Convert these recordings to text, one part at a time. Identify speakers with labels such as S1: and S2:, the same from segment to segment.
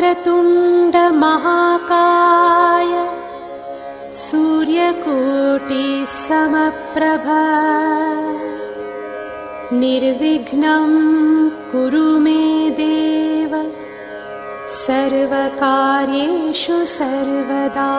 S1: वक्रतुण्ड महाकाय सूर्यकोटि समप्रभा निर्विघ्नं कुरु मे देव सर्वकार्येषु सर्वदा।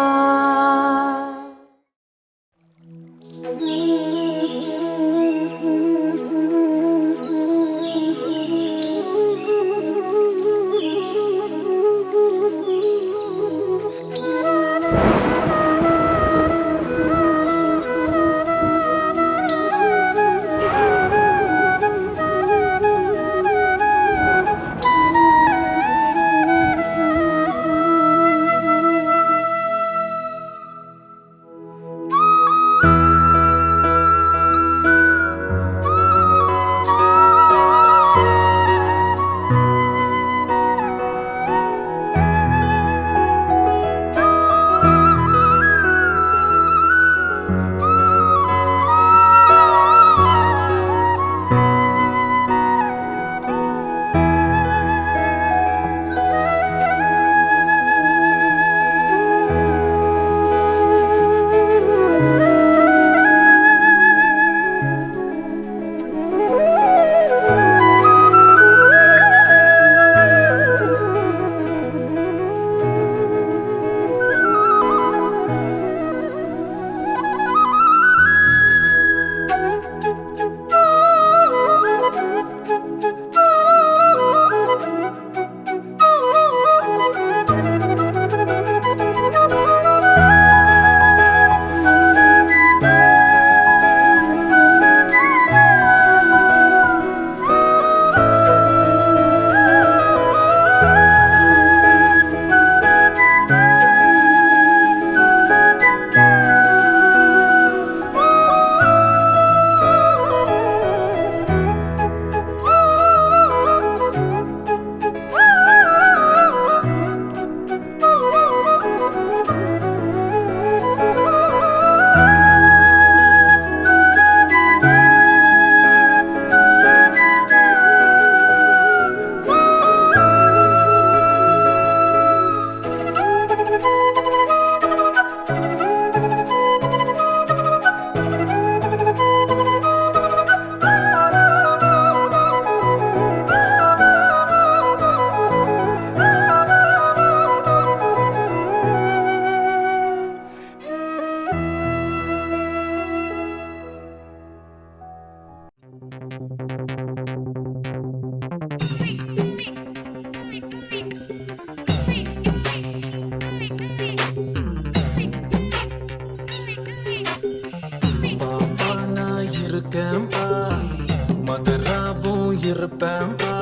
S2: மதுராவும் இருப்பேன்பா,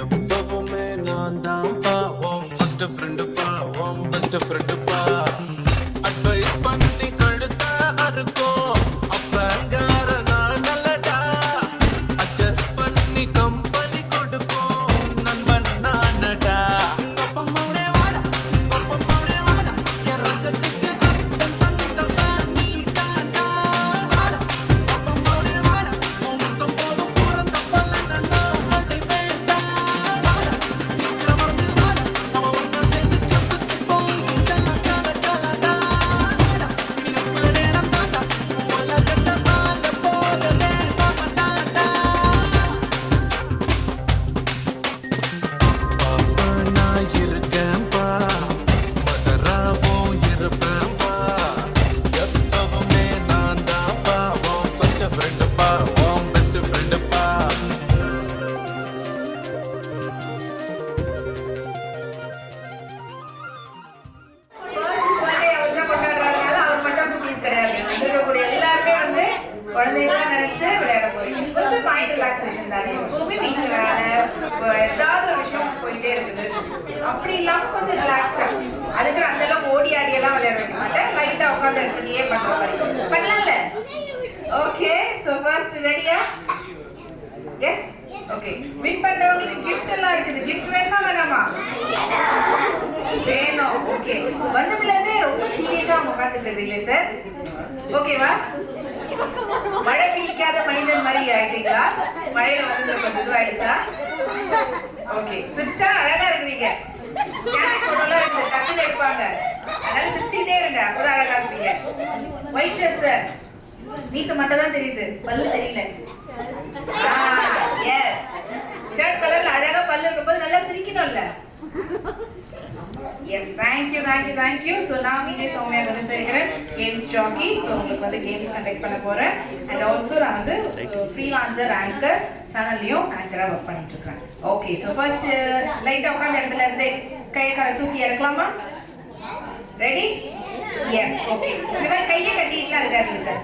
S2: எப்பவுமே நான் தான்பா, உன் ஃபர்ஸ்ட் ஃப்ரெண்டுப்பா, உன் பெஸ்ட் ஃப்ரெண்டுப்பா. அட்வைஸ் பண்ணி கழுத்த அறுக்கும் அப்பங்கார நான் நல்லடா, அட்ஜஸ்ட் பண்ணி கம்பெனி கொடுக்கும் நண்பன் நானடா.
S3: குழந்தைகளாம் நினைச்சு விளையாட போறீங்க. கொஞ்சம் மைண்ட் ரிலாக்ஸேஷன் தானே. எப்பவுமே வீட்டுல வேலை ஏதாவது ஒரு விஷயம் போயிட்டே இருக்குது. அப்படி இல்லாம கொஞ்சம் ரிலாக்ஸ்டா, அதுக்கு அந்த அளவுக்கு ஓடி ஆடி எல்லாம் விளையாட வைக்க மாட்டேன். லைட்டா உட்காந்து இடத்துலயே பண்ற மாதிரி பண்ணலாம்ல. ஓகே, சோ ஃபர்ஸ்ட் ரெடியா? Yes, okay. வின் பண்றவங்களுக்கு கிஃப்ட் எல்லாம் இருக்குது. கிஃப்ட் வேணுமா வேணாமா? வேணும். ஓகே, வந்ததுல இருந்தே ரொம்ப சீரியஸா உட்காந்துட்டு இருக்கீங்களே சார், ஓகேவா? மழை பிடிக்காத மனிதன் மாதிரி ஆயிட்டீங்களா? மழையில வந்து கொஞ்சம் இதுவாயிடுச்சா? ஓகே, சிரிச்சா அழகா இருக்கிறீங்க. கேரட் போட்டோல இந்த டக்குன்னு எடுப்பாங்க. அதனால சிரிச்சுக்கிட்டே இருங்க, அப்பதான் அழகா இருப்பீங்க. ஒயிட் ஷர்ட் சார், மீசை மட்டும் தான் தெரியுது, பல்லு தெரியல. எஸ், ஷர்ட் கலர்ல அழகா பல்லு இருக்கும்போது நல்லா சிரிக்கணும்ல. Yes, thank you. So now me J Soumya going to say games jockey. So உங்களுக்கு வந்து games conduct பண்ண போறேன். And also நான் வந்து freelancer anchor channelலையும் anchor-ஆ work பண்ணிட்டு இருக்கேன். Okay, so first லைட்டா உட்கார்ந்த இடத்துல இருந்து கையை காலை தூக்கி இறக்கலாமா? Ready? Yes, okay. இந்த மாதிரி கையை கட்டிட்டுலாம் இருக்காதீங்க சார்.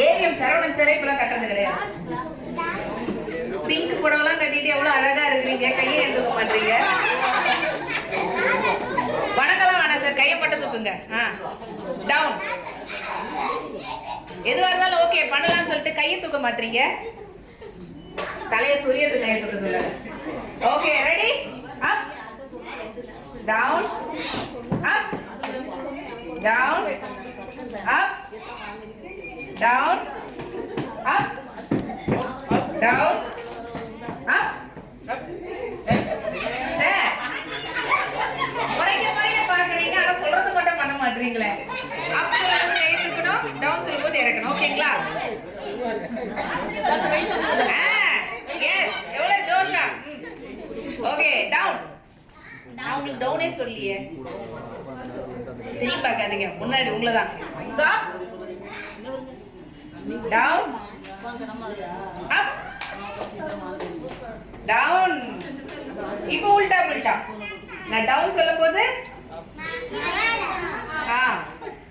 S3: ஏவிஎம் சரவணன் சாரே இப்பெல்லாம் கட்டுறது கிடையாது. பிங்க் புடவெல்லாம் கட்டிட்டு எவ்வளவு அழகா இருக்கிறீங்க, கையை எடுத்துக்க மாட்டீங்க. வணக்கலாம் வேணாம் சார், கையை மட்டும் தூக்குங்க. டவுன். எதுவா இருந்தாலும் ஓகே பண்ணலாம்னு சொல்லிட்டு கையை தூக்க மாட்டீங்க. தலையை சொரியறது கையை தூக்க சொல்லுங்க. Okay, ready? Up, down, up, down, up, down, up, down, up. Sir, முறைக்க பாக்குறீங்க, ஆனா சொல்றது மட்டும் பண்ண மாட்டீங்களே. அப் சொல்லும்போது கை தூக்கணும், டவுன் சொல்லும்போது இறக்கணும். ஓகேங்களா? எஸ், எவ்வளவு ஜோஷா. Okay, down. நான் உங்களுக்கு டவுனே சொல்லியே, திரும்பி பார்க்காதீங்க, முன்னாடி உங்களதான். So down, up, down. இப்போ உல்டா புல்டா. நான் டவுன் சொல்லும்போது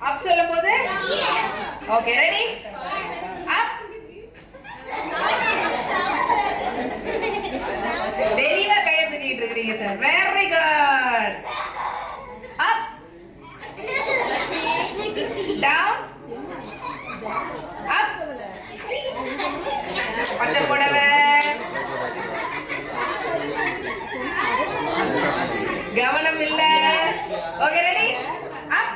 S3: அப் சொல்லும்போது ஓகே, ரெடி? அப். தெளிவா கையை தூக்கிட்டு இருக்கீங்க sir, very good. Up, down, up. பச்சை புடவை, கவனம் இல்ல. Okay, ready? அப்.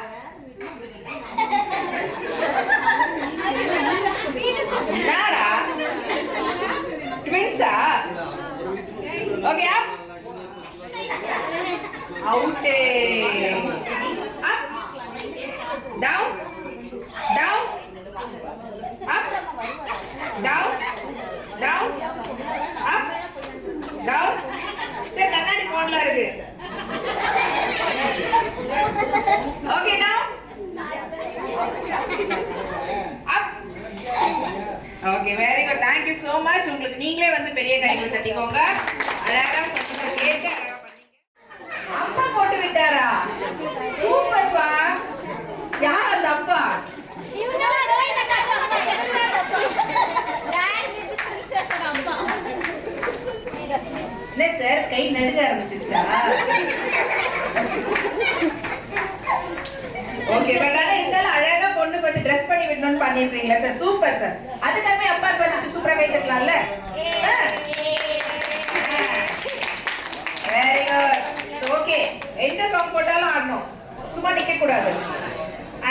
S3: நாடா ட்வின்ஸா? Okay, up. Out. Up, down, down, up, down, down, up, down. சரி, கண்ணாடி போன்ல இருக்கு. Okay, down, up. Okay, very good. Thank you so much. உங்களுக்கு நீங்களே வந்து பெரிய கைகள் தட்டிக்கோங்க. அழகா சொன்னதை கேட்டு அழகா பண்ணீங்க. அம்மா போட்டு விட்டாரா? சூப்பர் பா. யார் அந்த அப்பா? என்ன சார், கை நடுங்க ஆரம்பிச்சிருச்சா? ஓகே, பட் ஆனா இருந்தாலும் அழகா பொண்ணுக்கு வந்து ட்ரெஸ் பண்ணி விடணும்னு பண்ணிருக்கீங்களா சார்? Super sir. அதுக்காகவே அப்பாவுக்கு வந்துட்டு சூப்பரா கை தட்டலாம்ல. Very good. சோ ஓகே, எந்த சாங் போட்டாலும் ஆடணும், சும்மா நிக்க கூடாது.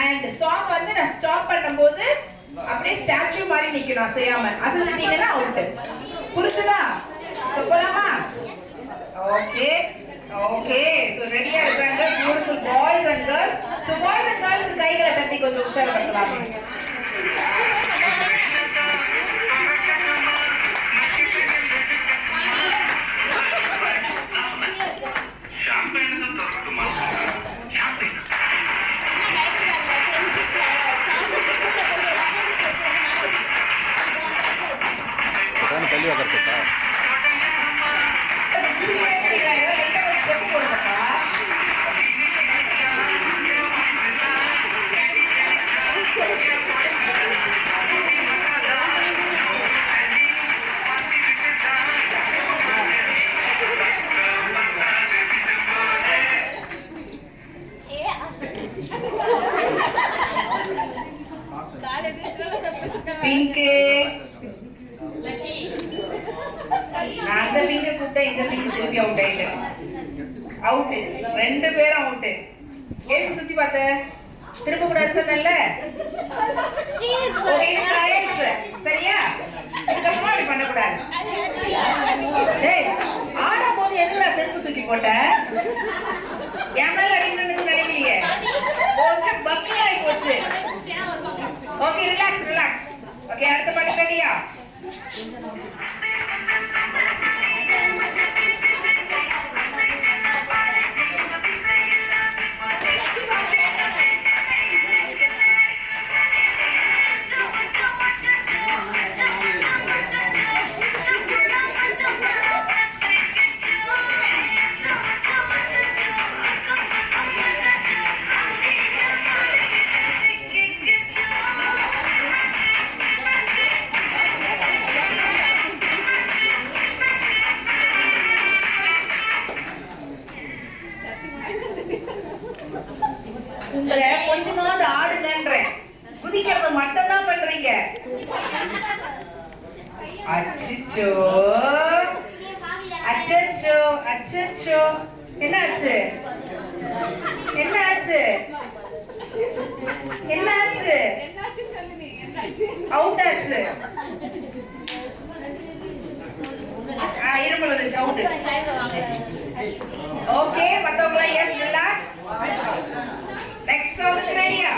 S3: அண்ட் சாங் வந்து நான் ஸ்டாப் பண்ணும்போது அப்படியே ஸ்டாச்சு மாதிரி நிக்கணும், அசையாம. அசைஞ்சிட்டீங்கன்னா அவுட். புரிஞ்சுதா? சோ போலாமா? Okay, okay. சோ ரெடியா இருக்காங்க beautiful boys and girls. So boys and girls கைகளை தட்டி கொஞ்சம் உற்சாகப்படுத்தலாம். பிங்க், நான் அந்த பிங்க கூப்பிட்டேன், இந்த பிங்க் திருப்பி அவுட் ஆயிட்டேன். அவுட், ரெண்டு பேரும் அவுட். எதுக்கு சுத்தி பார்த்த? திரும்ப கூடாது சொன்னல. சரியா? இதுக்கப்புறமா அப்படி பண்ணக்கூடாது. டேய், ஆடும் போது எதுக்குடா செருப்பு தூக்கி போட்ட? என் மேல அடிக்கணும்னு நினைக்கலையே. கொஞ்சம் பக்கமா ஆகி போச்சு. Okay, relax relax. ஓகே, அடுத்த பாட்டு சரியா? கொஞ்சமாவது ஆடுங்கன்றேன். குதிக்கிறது மட்டும் தான் பண்றீங்க. அச்சச்சோ அச்சச்சோ அச்சச்சோ, என்னாச்சு என்னாச்சு என்னாச்சு? அவுட் ஆச்சு. இருமல் வந்துச்சு, அவுட். ஓகே, மத்தவங்களா எஸ், ரிலாக்ஸ். நெக்ஸ்ட் சாங் ரெடியா?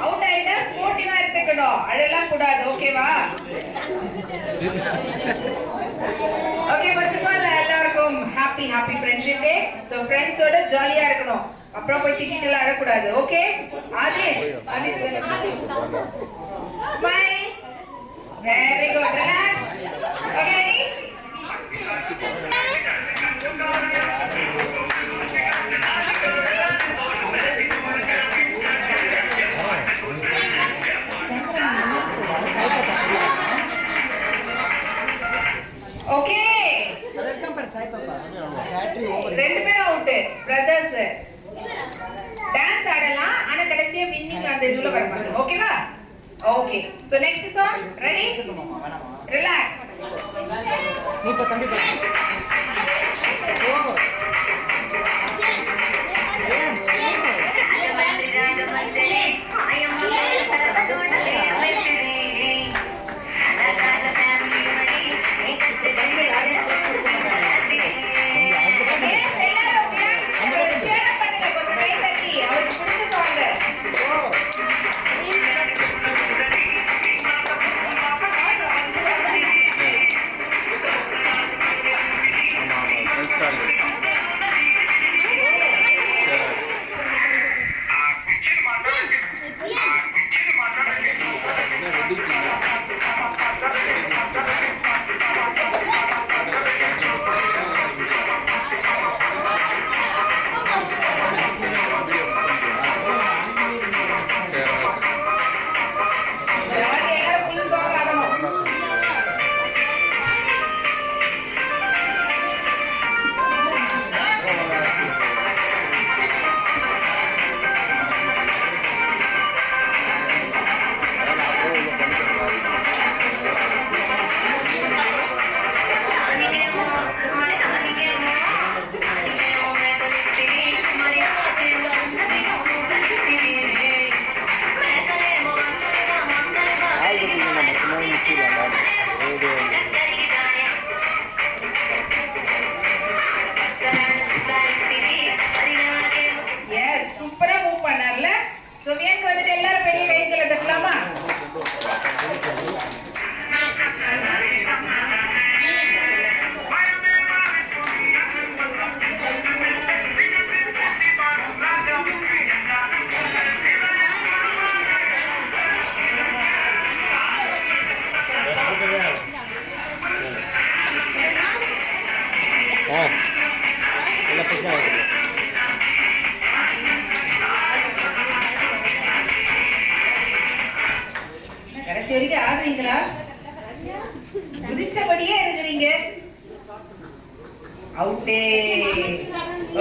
S3: அவுட் ஆயிட்டா ஸ்போர்ட்டிவா எடுத்துக்கணும், அழலாம் கூடாது. ஓகேவா? ஓகே, ஃபர்ஸ்ட் ஆஃப் ஆல் எல்லாருக்கும் ஹாப்பி ஃப்ரெண்ட்ஷிப் டே. சோ ஃப்ரெண்ட்ஸோட ஜாலியா இருக்கணும். அப்புறம் போய் திட்டிட்டு அழ கூடாது. Okay? Aadhish smile. Very good. Relax. Okay, ready? Okay, ரெண்டு பேரும் அவுட். பிரதர்ஸ் டான்ஸ் ஆடலாம், ஆனா கடைசியா வின்னிங் அந்த இதுல வர மாட்டோம். ஓகேவா? Okay, so next song. Ready? Relax. நீ இப்ப கண்டிப்பா அவுட்டே.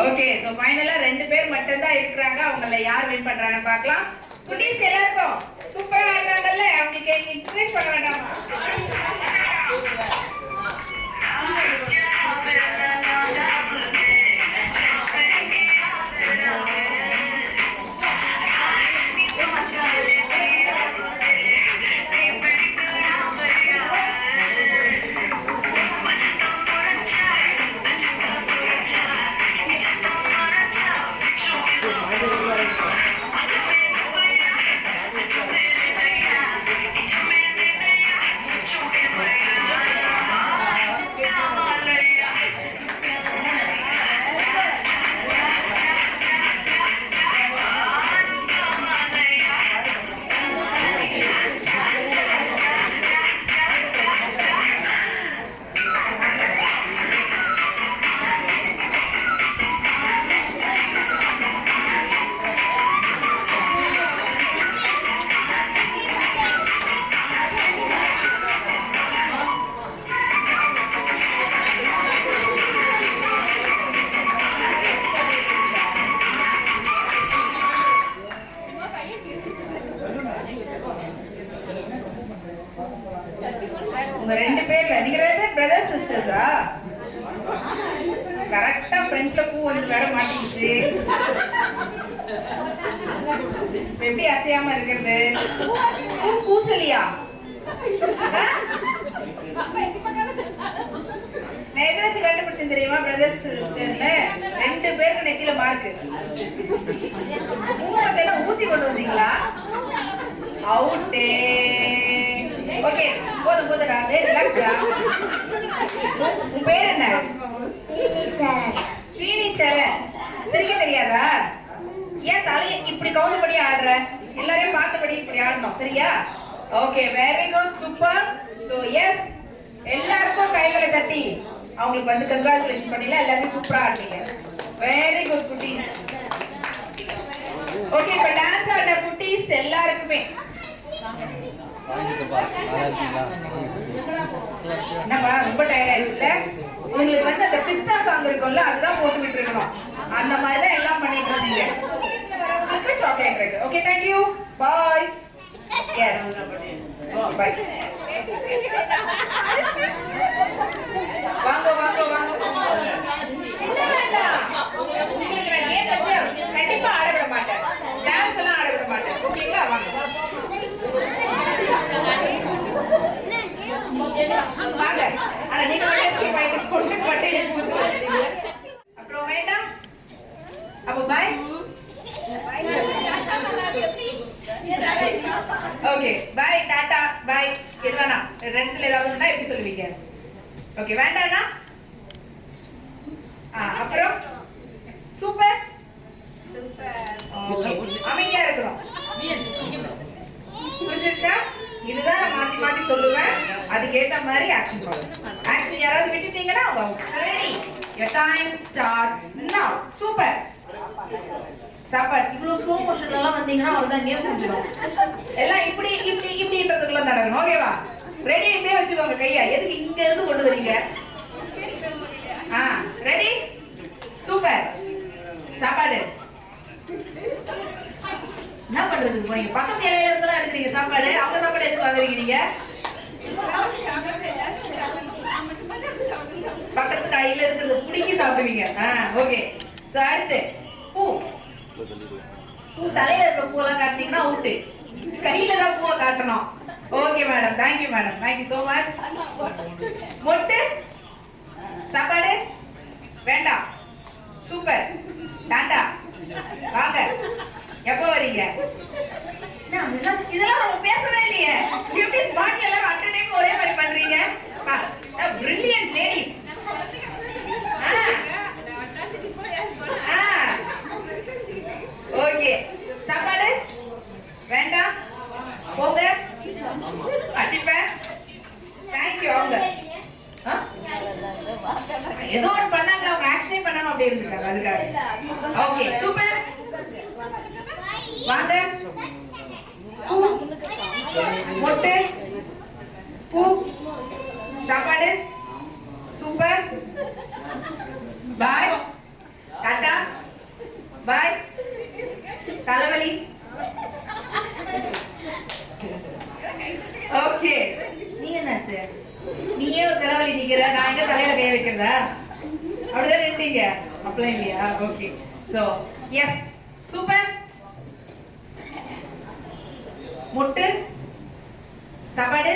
S3: ஓகே, சோ ஃபைனலா 2 பேர் மட்டும் தான் இருக்காங்க. அவங்கள யார் வின் பண்றாங்கன்னு பார்க்கலாம். குட்டீஸ் எல்லாரும் சூப்பரா ஆடுறாங்கல்ல, அவங்களுக்கு இன்ட்ரெஸ்ட் பண்ண வேண்டாமா? உங்க 2 பேர்ல நீங்க 2 பேர் பிரதர் சிஸ்டர்ஸா? கரெக்டா ஃப்ரண்ட்ல பூ வந்து வேற மாட்டிக்கிச்சு. எப்படி அசையாம இருக்கிறது? பூ பூசலியா? நான் எதை வச்சு கண்டுபிடிச்சேன் தெரியுமா? பிரதர் சிஸ்டர்ல 2 பேருக்கு நெத்தியில மார்க். பூ வந்து ஊத்தி கொண்டு வந்தீங்களா? அவுட்டே. ஓகே, போதும் போதுடா, ரிலாக்ஸ்டா. உன் பேர் என்ன? ஸ்ரீனி சரண். சிரிக்க தெரியாதா? ஏன் தலையை இப்படி கவுந்தபடி ஆடுற? எல்லாரையும் பார்த்தபடி இப்படி ஆடணும், சரியா? Okay, very good, super. So yes, எல்லாருக்கும் கைகளை தட்டி அவங்களுக்கு வந்து கங்க்ராச்சுலேஷன் பண்ணிடலாம். எல்லாரும் சூப்பரா ஆடுறீங்க. வெரி குட் குட்டீஸ். ஓகே, இப்ப டான்ஸ் ஆடுற குட்டீஸ் எல்லாருக்குமே என்னப்பா ரொம்ப டயர்ட் ஆயிடுச்சுல? உங்களுக்கு வந்து அந்த பிஸ்தா சாங் இருக்கும்ல, அதுதான் போட்டுக்கிட்டு இருக்கணும். அந்த மாதிரி தான் எல்லாம் பண்ணிட்டு இருந்தீங்க. உங்களுக்கு சாக்லேட் இருக்கு. Okay, thank you, bye. Yes, bye. வாங்க வாங்க வாங்க. உங்களுக்கு நான் கேம் வச்சு கண்டிப்பா ஆட விட மாட்டேன். டான்ஸ் எல்லாம் ஆட விட மாட்டேன். ஓகேங்களா? வாங்க வாங்க. ஆனா நீங்க மட்டும் கொண்டு பட்டையை பூசி வச்சிட்டீங்க. அப்புறம் வேண்டாம். அப்ப பாய். ஓகே, பாய், டாடா, பாய். எதுவானா ரெண்டுல ஏதாவது இருந்தா எப்படி சொல்லுவீங்க? ஓகே, வேண்டாம்னா அப்புறம் சூப்பர் சூப்பர். ஓகே, அமைதியா இருக்கணும். புரிஞ்சிருச்சா? இதுதான் நான் மாத்தி மாத்தி சொல்லுவேன். அதுக்கு ஏத்த மாதிரி ஆக்ஷன் போடணும். ஆக்ஷன் யாராவது விட்டுட்டீங்கன்னா ready. your time starts now. Super. சாப்பாடு இவ்வளவு ஸ்லோ மோஷன்ல எல்லாம் வந்தீங்கன்னா அவ்வளவுதான் கேம் முடிஞ்சிடும். எல்லாம் இப்படி இப்படி இப்படின்றதுக்குள்ள நடக்கணும். ஓகேவா? ரெடி? இப்படியே வச்சுக்கோங்க கையா. எதுக்கு இங்க இருந்து கொண்டு வரீங்க? ரெடி? சூப்பர். சாப்பாடு என்ன பண்றதுக்கு போனீங்க? பக்கத்து இலையில இருந்தெல்லாம் எடுக்கிறீங்க சாப்பாடு. அவங்க சாப்பாடு எதுக்கு வாங்குறீங்க நீங்க? பக்கத்து கையில இருக்கிறது பிடிக்கி சாப்பிடுவீங்க. ஓகே, சோ அடுத்து பூ. பூ தலையில இருக்கிற பூவெல்லாம் காட்டினீங்கன்னா அவுட்டு. கையில தான் பூவை காட்டணும். Okay madam, thank you madam, thank you so much. மொட்டு சாப்பாடு வேண்டாம். சூப்பர். டாடா, வாங்க. எப்ப வரீங்க? இதெல்லாம் நம்ம பேசவே இல்லையே. எப்படி ஸ்பாட்ல எல்லாம் அட் டைம் ஒரே மாதிரி பண்றீங்க? Brilliant ladies. ஓகே, சாப்பாடு வேண்டாம். போங்க. அடிப்பேன். தேங்க்யூ. அவங்க ஏதோ ஒன்று பண்ணாங்க, அவங்க ஆக்ஷனே பண்ணாம அப்படியே இருந்துட்டாங்க. அதுக்காக ஓகே, சூப்பர். வாங்க. பூ, மொட்டு, பூ, சாப்பாடு, சூப்பர். தலைவலி. ஓகே, நீ என்னாச்சு? நீயே ஒரு தலைவலி நிக்கிற, நான் எங்க தலையில கை வைக்கிறதா? அப்படிதான் நின்றீங்க. அப்பலாம் இல்லையா? Okay, so yes, super. முட்டு, சாப்பாடு,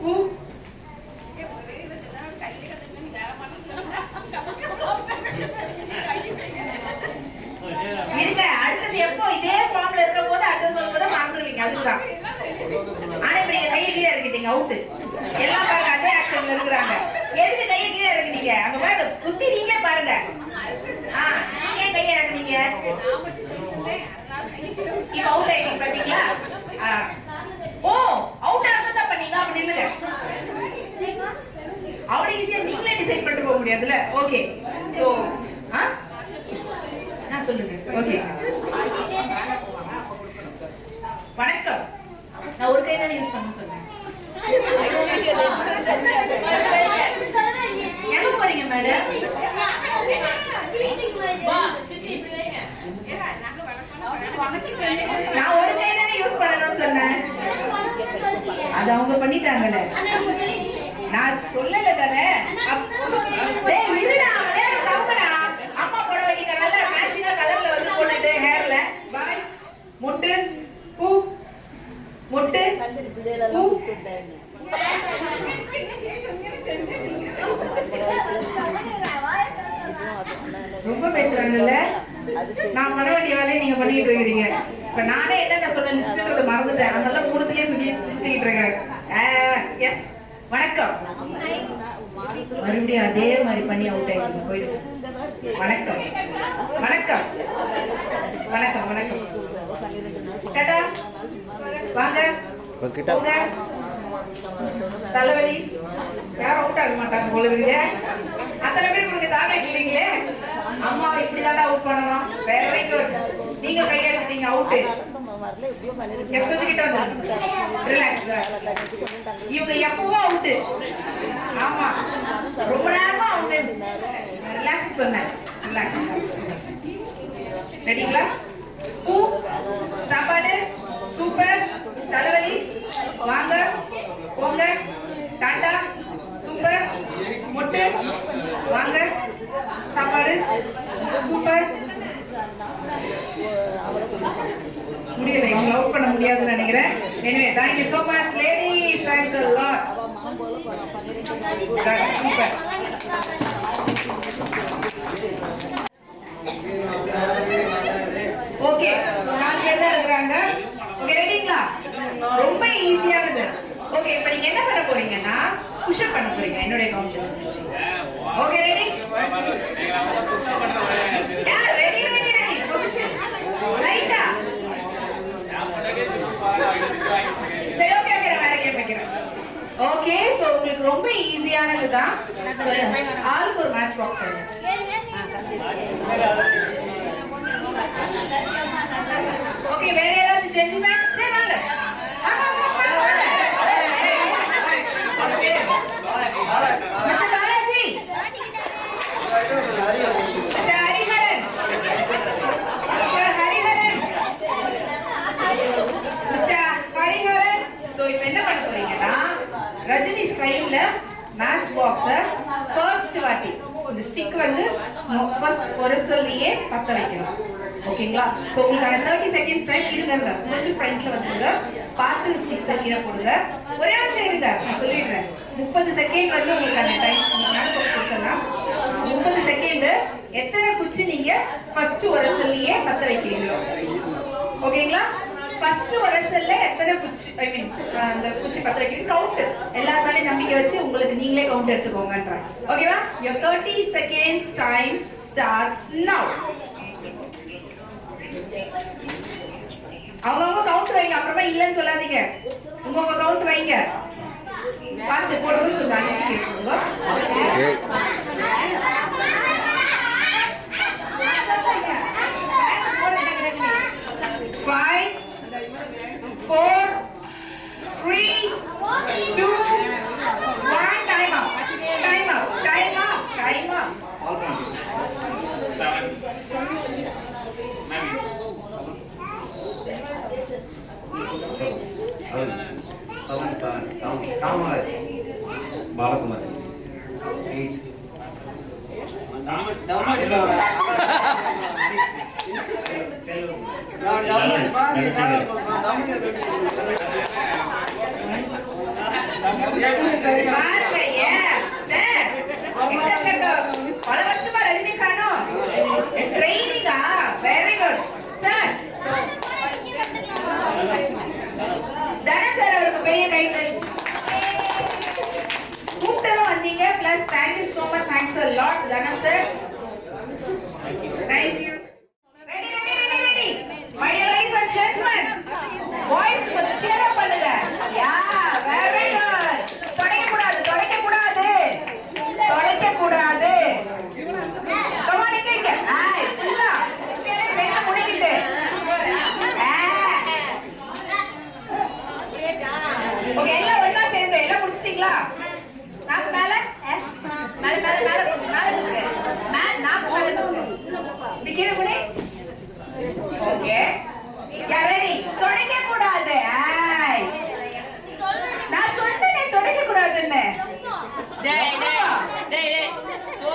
S3: பூ. இருங்க, அடுத்தது எப்போ இதே ஃபார்ம்ல இருக்க போது அடுத்து சொல்லும் போது மறந்துடுவீங்க. அதுதான். ஆனா இப்ப நீங்க கையை கீழே இறக்கிட்டீங்க, அவுட். எல்லாம் பாருங்க அதே ஆக்ஷன்ல இருக்கிறாங்க. எதுக்கு கையை கீழே இறக்கிட்டீங்க? அங்க பாருங்க, சுத்தி நீங்களே பாருங்க. நீங்க ஏன் கையை இறக்குனீங்க? இப்ப அவுட் ஆயிட்டீங்க பாத்தீங்களா? ஓ, அவுட் ஆகுதா பண்ணீங்க? அப்படி இல்லங்க, அவ்வளவு ஈஸியா நீங்களே டிசைட் பண்ணிட்டு போக முடியாதுல்ல. ஓகே, சோ சொல்லுங்க. ஓகே, வணக்கம். நான் ஒரு கை தான் யூஸ் பண்ண சொன்னேன். எங்க போறீங்க மேடம்? நான் ஒரு கை தானே யூஸ் பண்ணணும்னு சொன்னேன். அது அவங்க பண்ணிட்டாங்கல்ல, நான் சொல்லல தானே. இருடா, அம்மா போட வைக்கிறனால மேட்சிங்கா கலர்ல வந்து போட்டுட்டு ஹேர்ல பாய். முட்டு, பூ, முட்டு, பூ. ரொம்ப பேசுறாங்கல்ல. நான் பண்ண வேண்டிய வேலையை நீங்க பண்ணிட்டு இருக்கீங்க. இப்ப நானே என்ன சொல்ல லிஸ்ட்ன்றத மறந்துட்டேன். அதனால மூணுத்திலேயே சுத்திட்டு இருக்கேன். எஸ், வணக்கம். மறுபடியும் அதே மாதிரி பண்ணி அவுட் ஆயிடுங்க. போயிடுங்க. வணக்கம், வணக்கம், வணக்கம், வணக்கம். டாடா, வாங்க, போங்க. தலைவலி யாரும் அவுட் ஆக மாட்டாங்க போல இருக்குது. அத்தனை பேர் உங்களுக்கு சாக்லேட் இல்லைங்களே. அம்மாவை இப்படிதான் அவுட் பண்ணணும். Very good. நீங்க கையில எடுத்துட்டீங்க, அவுட். கிட்ட வந்து ரிலாக்ஸ். இவங்க எப்பவும் அவுட். ஆமா, ரொம்ப நேரமா அவங்க ரிலாக்ஸ் சொன்னேன். ரிலாக்ஸ். ரெடிங்களா? பூ, சாப்பாடு, சூப்பர். தலைவலி, வாங்க, போங்க. டாடா, சூப்பர். முட்டு, வாங்க. சாப்பாடு, சூப்பர். முடியல, இவங்க அவுட் பண்ண முடியாதுன்னு நினைக்கிறேன். Anyway, thank you so much ladies. Thanks a lot. Super. Okay, நாலு பேர் தான் இருக்கிறாங்க. ஓகே, ரெடிங்களா? ரொம்ப ஈஸியானது. ஓகே, இப்போ நீங்க என்ன பண்ண போறீங்கன்னா புஷ் அப் பண்ண போறீங்க என்னோட கவுண்ட். Okay, ready? யார் ரெடி? Ready, ready. பொசிஷன் லைட்டா. சரி, ஓகே, ஓகே, வேற கேம் வைக்கிறேன். ஓகே, சோ உங்களுக்கு ரொம்ப ஈஸியானது தான். ஆளுக்கு ஒரு மேட்ச் பாக்ஸ் வேணும். ஓகே, வேற யாராவது ஜென்டில்மேன்? சரி, வாங்க. Mister Balaji, mister Hariharan, mister Hariharan, mister Hariharan. So இப்போ என்ன பண்ண போறீங்கன்னா ரஜினி ஸ்டைல்ல மேட்ச் பாக்ஸ ஃபர்ஸ்ட் வாட்டி இந்த ஸ்டிக் வந்து ஃபர்ஸ்ட் ஒரிசல்லையே பத்த வைக்கணும். ஓகேங்களா? சோ உங்களுக்கான 30 செகண்ட்ஸ் டைம் இருங்க. கொஞ்சம் ஃப்ரண்ட்ல வந்துருங்க. பார்த்து ஸ்டிக்ஸை கீழே போடுங்க. ஒரே நிமிஷம் இருங்க, நான் சொல்லிடுறேன். 30 செகண்ட் வந்து உங்களுக்கான டைம் கொடுக்கலாம். 30 செகண்ட் எத்தனை குச்சி நீங்க ஃபர்ஸ்ட் ஒரிசல்லையே பத்த வைக்கிறீங்களோ. ஓகேங்களா? ஃபர்ஸ்ட் ஒரிசல்ல எத்தனை குச்சி, ஐ மீன் அந்த குச்சி பத்த வைக்கிறீங்க கவுண்ட் எல்லாருமே நம்பிக்கை வச்சு உங்களுக்கு நீங்களே கவுண்ட் எடுத்துக்கோங்கன்றாங்க. ஓகேவா? your 30 seconds time starts now. அவங்க கவுண்ட் வைங்க, அப்புறமா இல்லன்னு சொல்லாதீங்க. உங்க கவுண்ட் வைங்க. பார்த்து போடும்போது கொஞ்சம் அடிச்சு கேட்குங்க. 5 4 3 2 1 time out. Time out. Time out. Time out.
S4: Balakumar.
S3: பல வருஷமா ரஜினிகானோ ட்ரைனிங்கா வெரி குட் சார். தனா சார் அவருக்கு பெரிய கைத்தறி கூப்பிட்டதும் வந்தீங்க. Plus thank you so much. Thanks a lot தனம் sir. Thank you. Ready, ready, ready, ready. My dear ladies and gentlemen, boys கொஞ்சம் cheer up பண்ணுங்க. Yeah, very good. தொடக்க கூடாது, தொடக்க கூடாது, தொடக்க கூடாது. Come on, இங்க. ஆய், இல்ல. வெண்ண முடிக்கிட்டு. ஓகே, எல்லாம் ஒண்ணா சேர்ந்து எல்லாம் முடிச்சிட்டீங்களா? நாக்கு மேல மேல மேல மேல மேல தூக்கு. நாக்கு மேல தூக்கு. இப்படி கீழே குனி. ஓகே. யா ரெடி. தொடக்க கூடாது. ஆய். நான் சொல்றேனே தொடக்க கூடாதுன்னு. டேய்.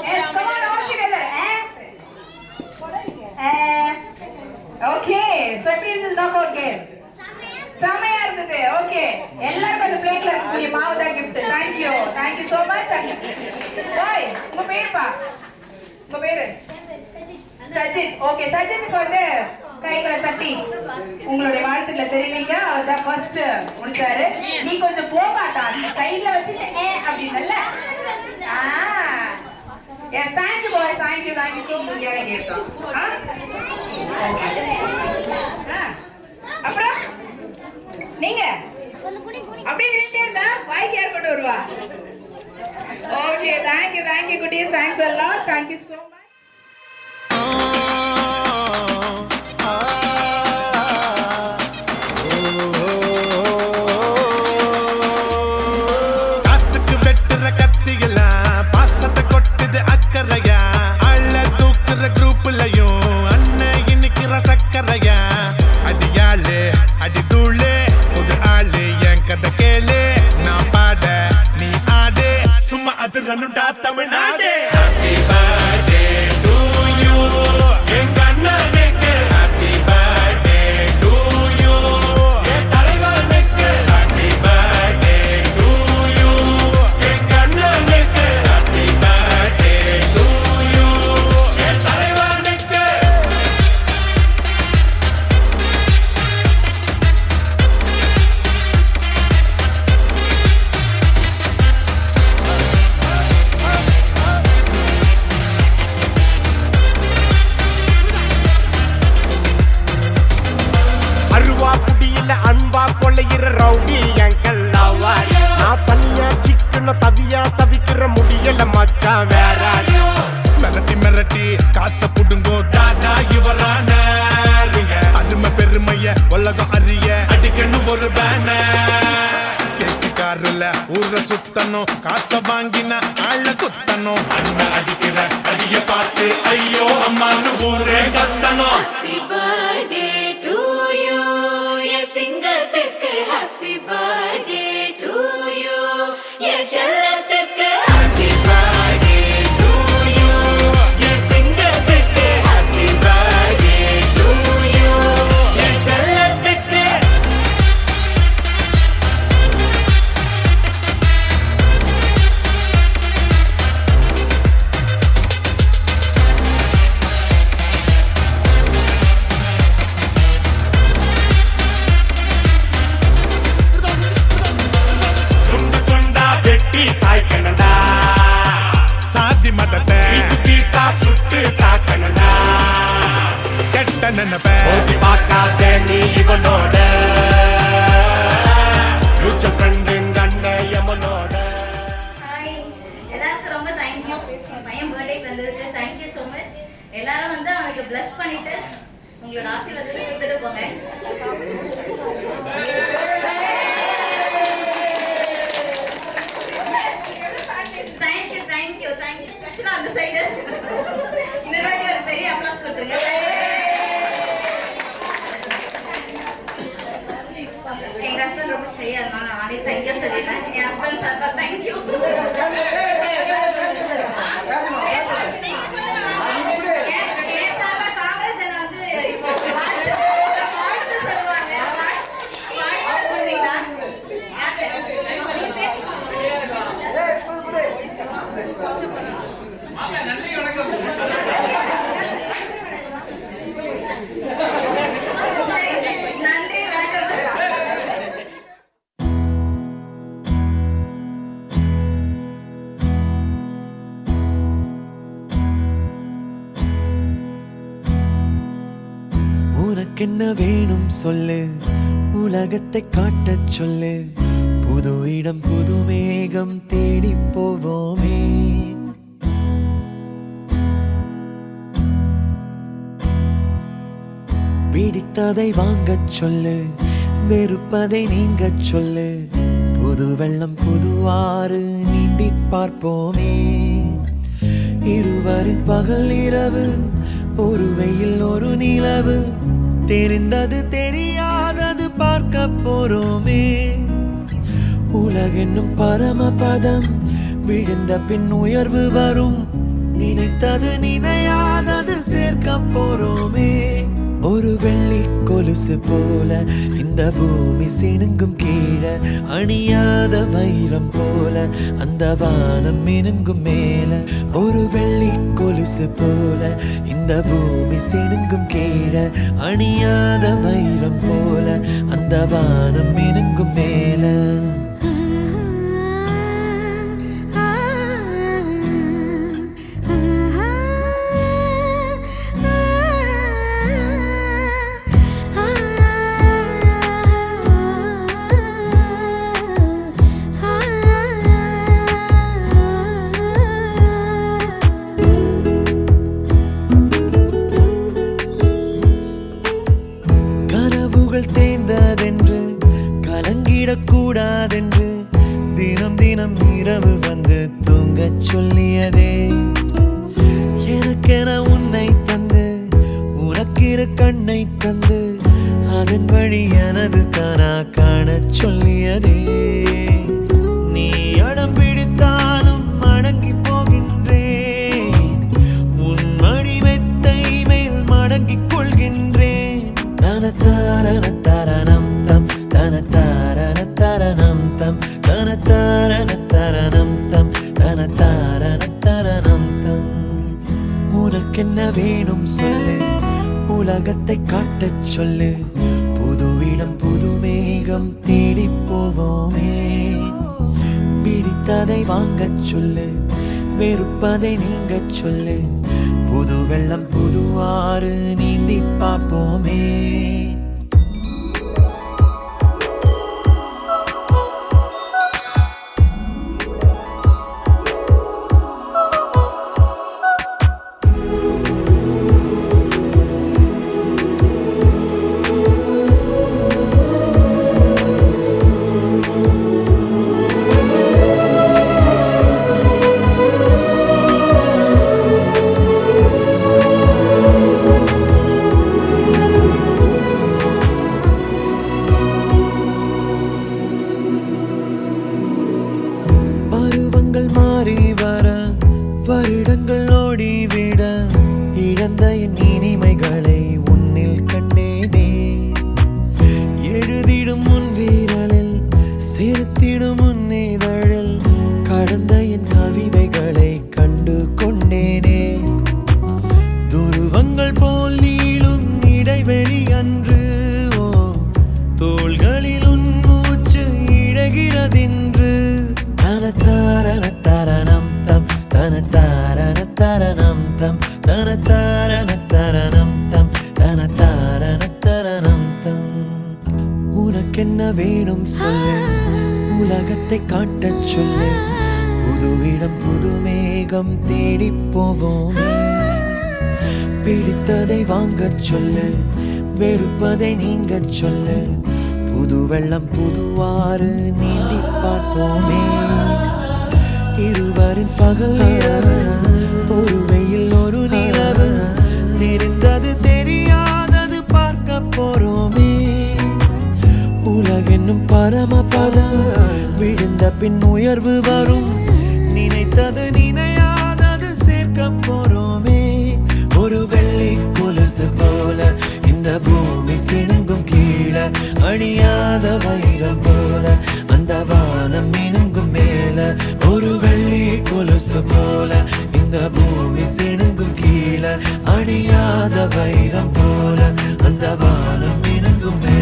S3: Yes, come on, all together. Okay. So எப்படி இருந்தது நாக் அவுட் கேம்? செமையா இருந்தது. ஓகே, எல்லாரும் அந்த பிளேட்ல இருக்கக்கூடிய மாவு தான் gift. Thank you so much. டேய், உங்க பேருப்பா? உங்க பேரு? சஜித். ஓகே, சஜித்துக்கு வந்து கைகளை தட்டி உங்களுடைய வாழ்த்துக்களை தெரிவிங்க. அவர் தான் ஃபர்ஸ்ட் முடிச்சாரு. நீ கொஞ்சம் போகாட்டா சைடுல வச்சுட்டு அப்படின்னல்ல. Yes, thank you boys. Thank you so much. கேட்டோம். அப்புறம் நீங்க அப்படியே நின்னுட்டே இருந்தா வாய்க்கு யார் கொண்டு வருவா? ஓகே, தேங்க்யூ குட்டீஸ். Thanks a lot. Thank you so much.
S2: காசுக்கு வெட்டுற கத்திகளா பாசத்தை கொட்டுது அக்கறையா அள்ள தூக்குற குரூப்லயும் அண்ணன் இன்னைக்கு சக்கரையா அடியாளு அடி தூளு புது ஆளு என் கதை கேளு நான் பாட நீ ஆடு சும்மா அது ரன்னுடா Tamil Nadu. Happy birthday to you எங்க அண்ணனுக்கு. Happy birthday to you என் தலைவனுக்கு. Happy birthday to you எங்க அண்ணனுக்கு. Happy birthday to you என் தலைவனுக்கு.
S5: அருவா புடியில அன்பா கொள்ளையிற ரவுடி எங்கள் லவ்வர். நான் தனியா சிக்கன தவியா தவிக்கிற முடியல மச்சான் வேற.
S2: மிரட்டி காசை புடுங்கோ தாதா இவரான அருமை பெருமைய உலகம் அறிய அடிக்கணும் ஒரு பேனர். கேசிக்காருல ஊரை சுத்தணும் காசை வாங்கின ஆள குத்தணும். அண்ணன் அடிக்கிற அடிய பார்த்து ஐயோ அம்மானு ஊரே கத்தணும்.
S6: Happy birthday to you, என் சிங்கத்துக்கு. Happy birthday to you, என் செல்லத்துக்கு. Happy birthday to you, என் சிங்கத்துக்கு. Happy birthday to you, என் செல்லத்துக்கு.
S5: துண்டு துண்டா வெட்டி சாய்க்கணும்டா.
S2: சாதி மதத்தை
S5: பீசு பீசா சுட்டு தாக்கணும்டா.
S2: கெட்ட நினைப்ப
S5: ஓடி பார்க்காத நீ இவனோட ஃபியூச்சர் ஃப்ரெண்டுங்க அண்ணன் எமனோட.
S6: ஹாய், எல்லாருக்கும் ரொம்ப தேங்க்யூ. என் பையன் பர்த்டேக்கு வந்ததுக்கு தேங்க்யூ ஸோ மச். எல்லாரும் வந்து அவனுக்கு பிளஸ் பண்ணிட்டு உங்களோட ஆசீர்வாதத்தை கொடுத்துட்டு போங்க. தேங்க்யூ ஸ்பெஷலா அந்த சைடு இன்னொரு வாட்டி ஒரு பெரிய அப்ளாஸ் கொடுத்துருங்க. எங்க ஹஸ்பண்ட் ரொம்ப ஸ்ட்ரையா இருந்தாங்க, நானே தேங்க்யூ சொல்லிட்டேன். என் ஹஸ்பண்ட் சார்பா தேங்க்யூ.
S4: உனக்கென்ன வேணும் சொல்லு, உலகத்தை காட்டச் சொல்லு, புது இடம் புது மேகம் தேடி போவோமே. பிடித்ததை வாங்கச் சொல்லு, வெறுப்பதை நீங்கச் சொல்லு, புது வெள்ளம் புது ஆறு நீந்தி பார்ப்போமே. இருவரின் பகல் இரவு, ஒரு வெயில் ஒரு நிலவு, தெரிந்தது தெரியாதது பார்க்க போறோமே. உலகென்னும் பரமபதம், விழுந்த பின் உயர்வு வரும், நினைத்தது நினையாதது சேர்க்க போறோமே. ஒரு வெள்ளி கொலுசு போல இந்த பூமி சினுங்கும் கீழே, அணியாத வைரம் போல அந்த வானம் மினுங்கும் மேல. ஒரு வெள்ளி கொலுசு போல இந்த பூமி சினுங்கும் கீழே, அணியாத வைரம் போல அந்த வானம் மினுங்கும் மேல. தேர்ந்ததென்று கலங்கிடக்கூடாதென்று தினம் தினம் இரவு வந்து தூங்கச் சொல்லியதே. எனக்கென உன்னை தந்து உனக்கிரு கண்ணை தந்து, அதன் வழி எனது கனா காணச் சொல்லியதே. நீ அடம் பிடித்தாலும் அடங்கி போகின்றேன், உன் மடி மெத்தை மேல் மடங்கிக் கொள்கின்றேன். தனத்தாரண தரணம் தம், தனத்தாரண தரணம் தம், தனத்தாரண தரணம் தம், தனத்தாரண தரணம் தம். உனக்கென்ன வேணும் சொல்லு, உலகத்தை காட்டச் சொல்லு, புது இடம் புது மேகம் தேடி போவோமே. பிடித்ததை வாங்கச் சொல்லு, வெறுப்பதை நீங்கச் சொல்லு, புது வெள்ளம் புது ஆறு நீந்தி பார்ப்போமே. மாறி வர வருடங்கள் ஓடிவிட, இழந்த என் இனிமைகளை உன்னில் கண்டேனே. எழுதிடும் உன் வீரலில் சிரித்திடும் உன் இதழில், கடந்த என் கவிதைகளை கண்டு கொண்டேனே. துருவங்கள் போல் நீளும் இடைவெளி அன்று, ஓ தோள்களில் உன் மூச்சு இழகிறதென்று. தனத்தாரண தரணம் தம், தனத்தாரண தரணம் தம், தனத்தாரண தரணம் தம், தனத்தாரண தரணம் தம். உனக்கென்ன வேணும் சொல்லு, உலகத்தை காட்டச் சொல்லு, புது இடம் புது மேகம் தேடி போவோமே. பிடித்ததை வாங்கச் சொல்லு, வெறுப்பதை நீங்கச் சொல்லு, புது வெள்ளம் புது ஆறு நீந்தி பார்ப்போமே. இருவரின் பகல் இரவு, ஒரு வெயில் ஒரு நிலவு, தெரிந்தது தெரியாதது பார்க்க போறோமே. உலகென்னும் பரமபதம் விழுந்த பின் உயர்வு வரும். நினைத்தது நினையாதது சேர்க்க போறோமே. ஒரு வெள்ளி கொலுசு போல இந்த பூமி சிணுங்கும் கீழே. அணியாத வைரம் போல அந்த வானம் மினுங்கும் மேல. ஒரு வெள்ளி கொலுசு போல இந்த பூமி சிணுங்கும் கீழே. அணியாத வைரம் போல அந்த வானம் மினுங்கும் மேல.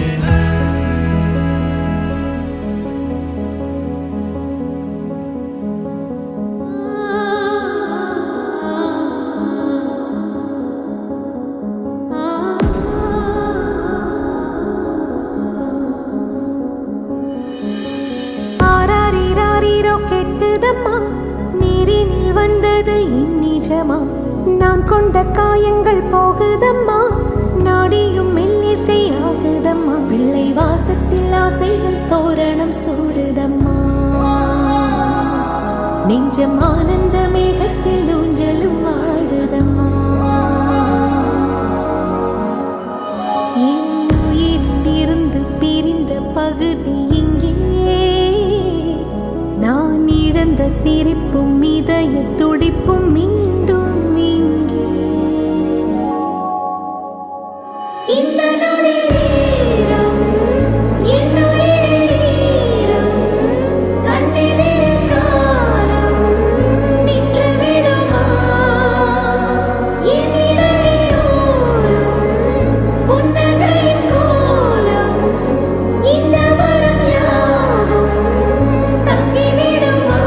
S1: நீரினில் வந்தது இந்நிஜமா? நான் கொண்ட காயங்கள் போகுதம்மா. நாடியும் மெல்லிசை ஆகுதம்மா. பிள்ளை வாசத்தில் ஆசைகள் தோரணம் சூடுதம்மா. நெஞ்சம் ஆனந்த மேகத்தில் ஊஞ்சலும் ஆடுதம்மா. என் உயிரிலிருந்து பிரிந்த பகுதி இங்கே. நான் இழந்த சிரிப்பும் இதய துடிப்பும் மீண்டும் இங்கே. இந்த நொடி நேரம் என் உயிரில் ஈரம். கண்ணில் இரு காலம் நின்று விடுமா? என் இதழில் ஓரம் புன்னகையின் கோலம். இந்த வரம் யாவும் தங்கிவிடுமா?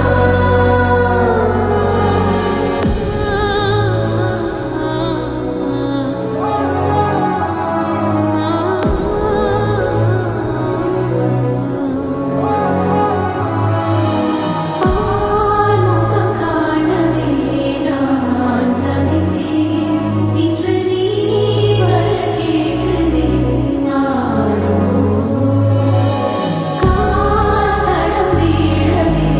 S1: ஆன்முகம் காணவே நான் தவித்தேன். இன்று நீ வர கேட்குதே நானோ. காதடம் வீழவே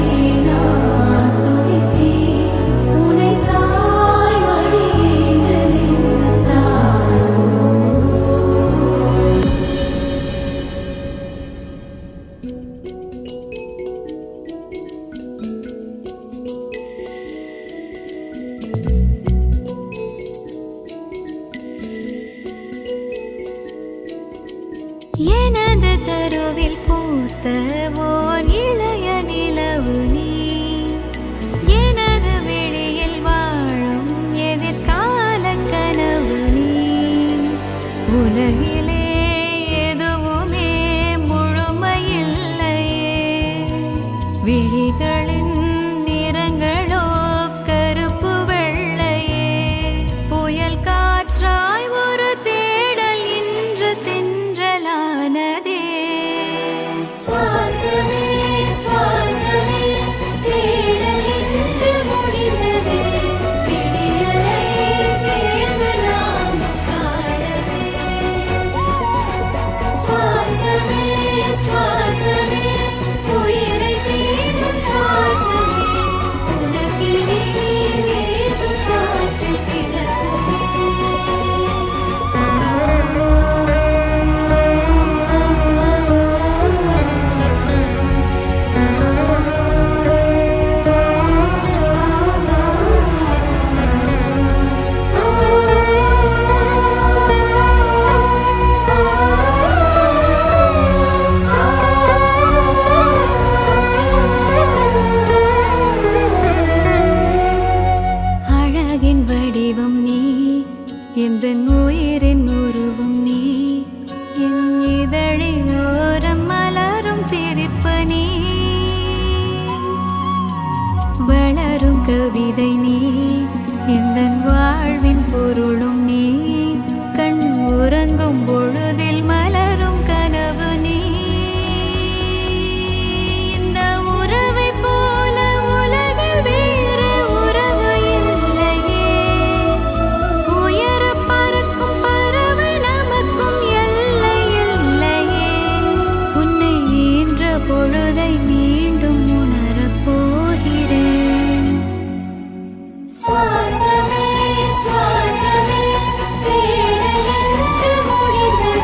S1: நான் துடித்தேன். உனை தாய் மடியினிலே நானோ. எனது கருவில் பூத்த ஓர் இளைய நிலவு நீ. எனது வெளியில் வாழும் எதிர்கால கனவு நீ. உலகிலே எதுவுமே முழுமையில்லையே. விழிகளின் நிறங்களோ கருப்பு வெள்ளையே. புயல் காற்றாய் ஒரு தேடல் இன்று தென்றலானதே. சுவாசமே சுவாசமே தேடல் இன்று முடிந்ததே. விடியலை சேர்ந்து நாம் காணவே. சுவாசமே சுவாசமே உயிரை தேடும் சுவாசமே. உனக்கினே வீசும் காற்று பிறக்குமே. அழகின் வடிவம் நீ. எந்தன் உயிரின் உருவம் நீ. என் இதழின் ஓரம் மலரும் சிரிப்பு நீ. வளரும் கவிதை நீ. எந்தன் வாழ்வின் பொருளும் நீ. கண் உறங்கும் பொழுதில் மலரும் கனவு நீ. இந்த உறவை போல உலகில் வேறு உறவு இல்லையே. உயர பறக்கும் பறவை நமக்கும் எல்லை இல்லையே. உன்னை ஈன்ற பொழுதை மீண்டும் உணரப் போகிறேன். சுவாசமே சுவாசமே தேடல் என்று முடிந்ததே.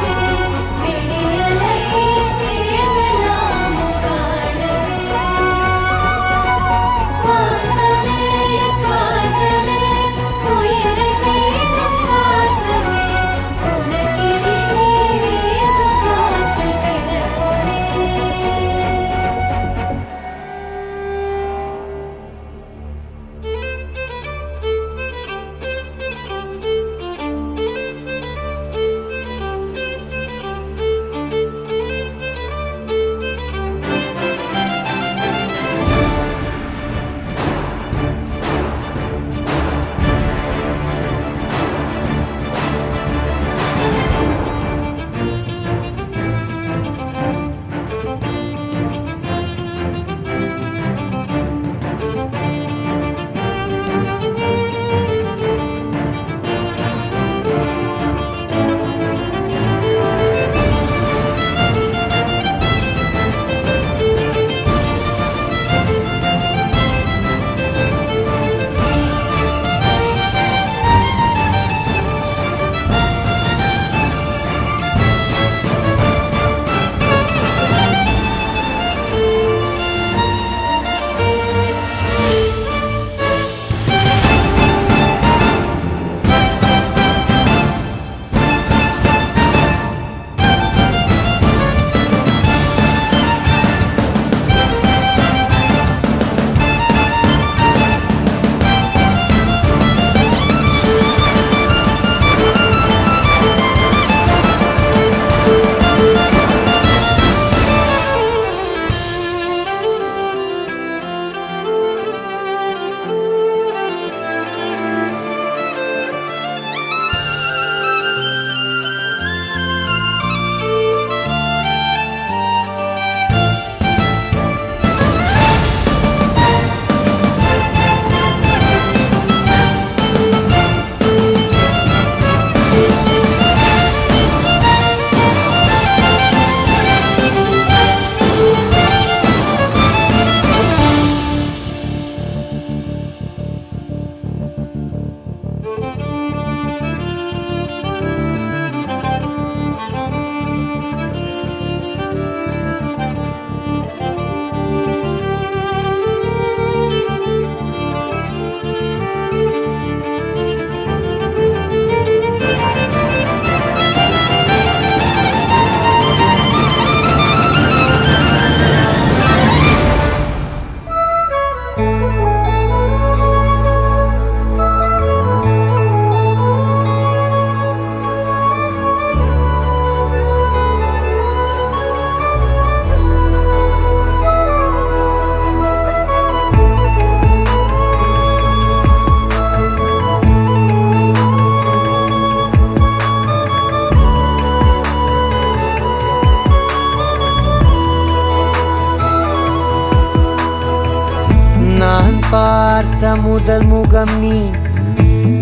S7: பார்த்த முதல் முகம் நீ,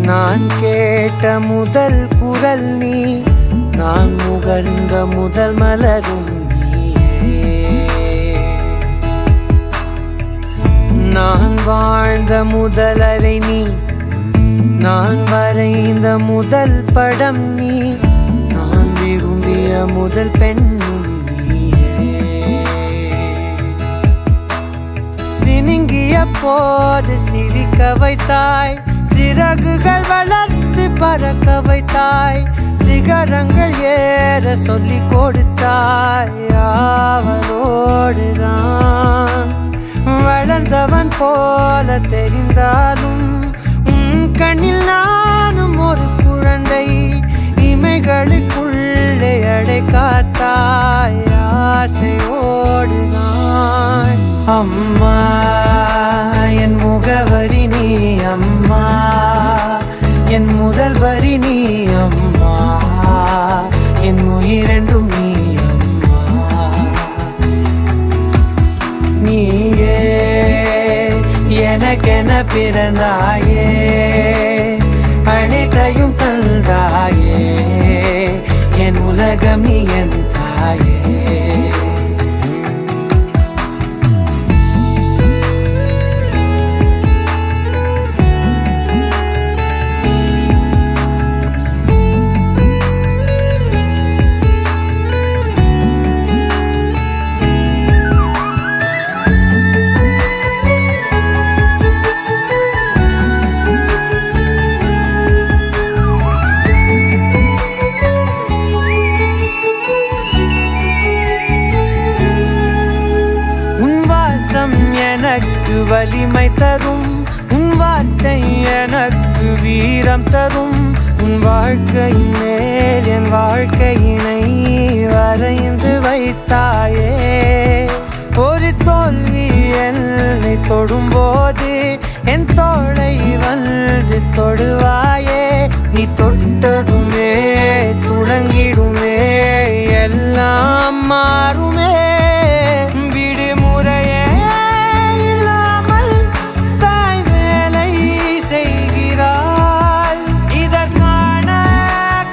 S7: நான் கேட்ட முதல் குரல் நீ, நான் முகர்ந்த முதல் மலரும் நீயே. நான் வாழ்ந்த முதல் அறை நீ, நான் வரைந்த முதல் படம் நீ, நான் விரும்பிய முதல் பெண்ணும் நீயே. சினுங்கிய போது சிரிக்க வைத்தாய், சிறகுகள் வளர்த்து பறக்க வைத்தாய், சிகரங்கள் ஏற சொல்லி கொடுத்தாய். அவளோடுதான் வளர்ந்தவன் போல தெரிந்தாலும் உன் கண்ணில் நானும் ஒரு குழந்தை, இமைகளுக்குள்ளே அடை காத்தாய். ஆசையோடுதான் அம்மா என் முகவரி நீ, அம்மா என் முதல் வரி நீ, அம்மா என் உயிரென்றும் நீ, அம்மா. நீயே எனக்கென பிறந்தாயே, அனைத்தையும் தந்தாயே, என் உலகம் நீ என் தாயே. எனக்கு வலிமை தரும் உன் வார்த்தை, எனக்கு வீரம் தரும் உன் வாழ்க்கை மேல் என் வாழ்க்கையினை வரைந்து வைத்தாயே. ஒரு தோல்வி என்னை தொடும்போது என் தோளை வந்து தொடுவாயே. நீ தொட்டதுமே துளங்கிடுமே, எல்லாம் மாறுமே. விடுமுறையே இல்லாமல் தாய் வேலை செய்கிறாள், இதற்கான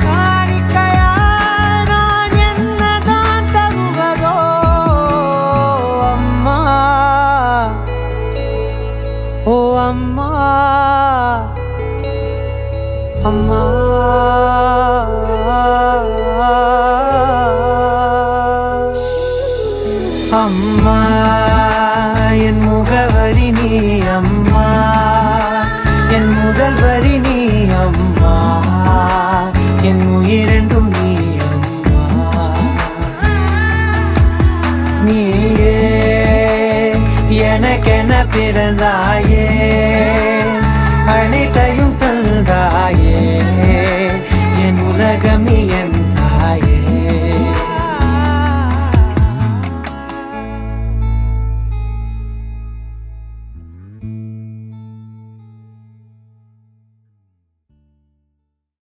S7: காணிக்கையாய் நான் என்னதான் தருவதோ. அம்மா ஓ அம்மா, அம்மா அம்மா என் முகவரி நீ, அம்மா என் முதல் வரி நீ, அம்மா என் உயிரென்றும் நீ, அம்மா. நீயே எனக்கென பிறந்தாயே, அனைத்தையும் தந்தாயே, என் உலகம்